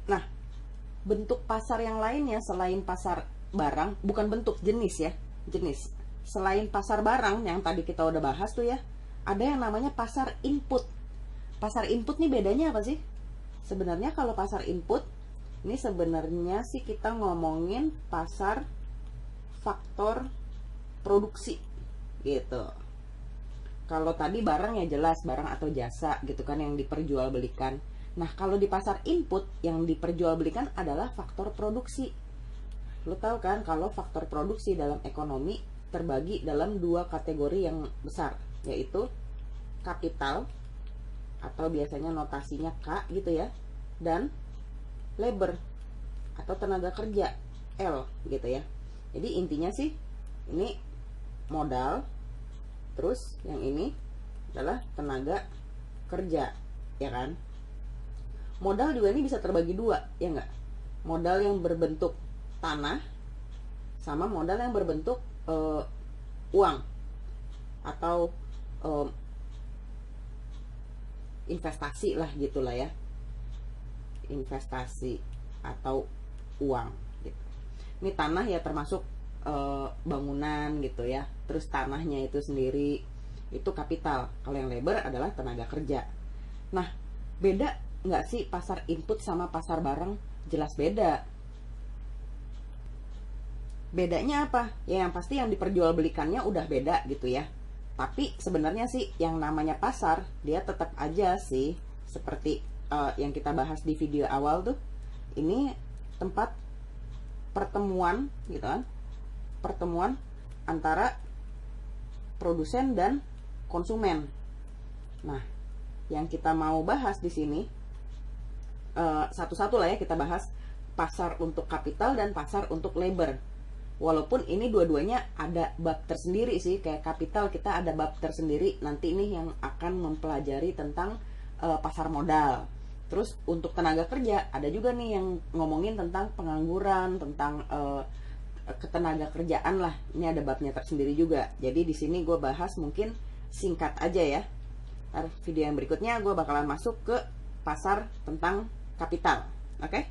Nah, bentuk pasar yang lainnya selain pasar barang, bukan bentuk, jenis ya, jenis. Selain pasar barang yang tadi kita udah bahas tuh ya, ada yang namanya pasar input. Pasar input nih bedanya apa sih? Sebenarnya kalau pasar input, ini sebenarnya sih kita ngomongin pasar faktor produksi gitu. Kalau tadi barang ya jelas barang atau jasa gitu kan yang diperjualbelikan. Nah, kalau di pasar input yang diperjualbelikan adalah faktor produksi. Lo tahu kan kalau faktor produksi dalam ekonomi terbagi dalam dua kategori yang besar, yaitu kapital atau biasanya notasinya K gitu ya, dan labor atau tenaga kerja L gitu ya. Jadi intinya sih ini modal, terus yang ini adalah tenaga kerja, ya kan? Modal juga ini bisa terbagi dua, ya enggak? Modal yang berbentuk tanah sama modal yang berbentuk uang atau investasi lah gitulah ya, investasi atau uang gitu. Ini tanah ya termasuk bangunan gitu ya, terus tanahnya itu sendiri itu kapital. Kalau yang labor adalah tenaga kerja. Nah, beda nggak sih pasar input sama pasar barang? Jelas beda. Bedanya apa? Ya yang pasti yang diperjualbelikannya udah beda gitu ya. Tapi sebenarnya sih yang namanya pasar dia tetap aja sih seperti yang kita bahas di video awal tuh. Ini tempat pertemuan gitu kan. Pertemuan antara produsen dan konsumen. Nah, yang kita mau bahas di sini satu-satu lah ya, kita bahas pasar untuk kapital dan pasar untuk labor. Walaupun ini dua-duanya ada bab tersendiri sih, kayak kapital kita ada bab tersendiri. Nanti ini yang akan mempelajari tentang pasar modal. Terus untuk tenaga kerja ada juga nih yang ngomongin tentang pengangguran, tentang ketenaga kerjaan lah. Ini ada babnya tersendiri juga. Jadi di sini gue bahas mungkin singkat aja ya. Ntar video yang berikutnya gue bakalan masuk ke pasar tentang kapital. Oke?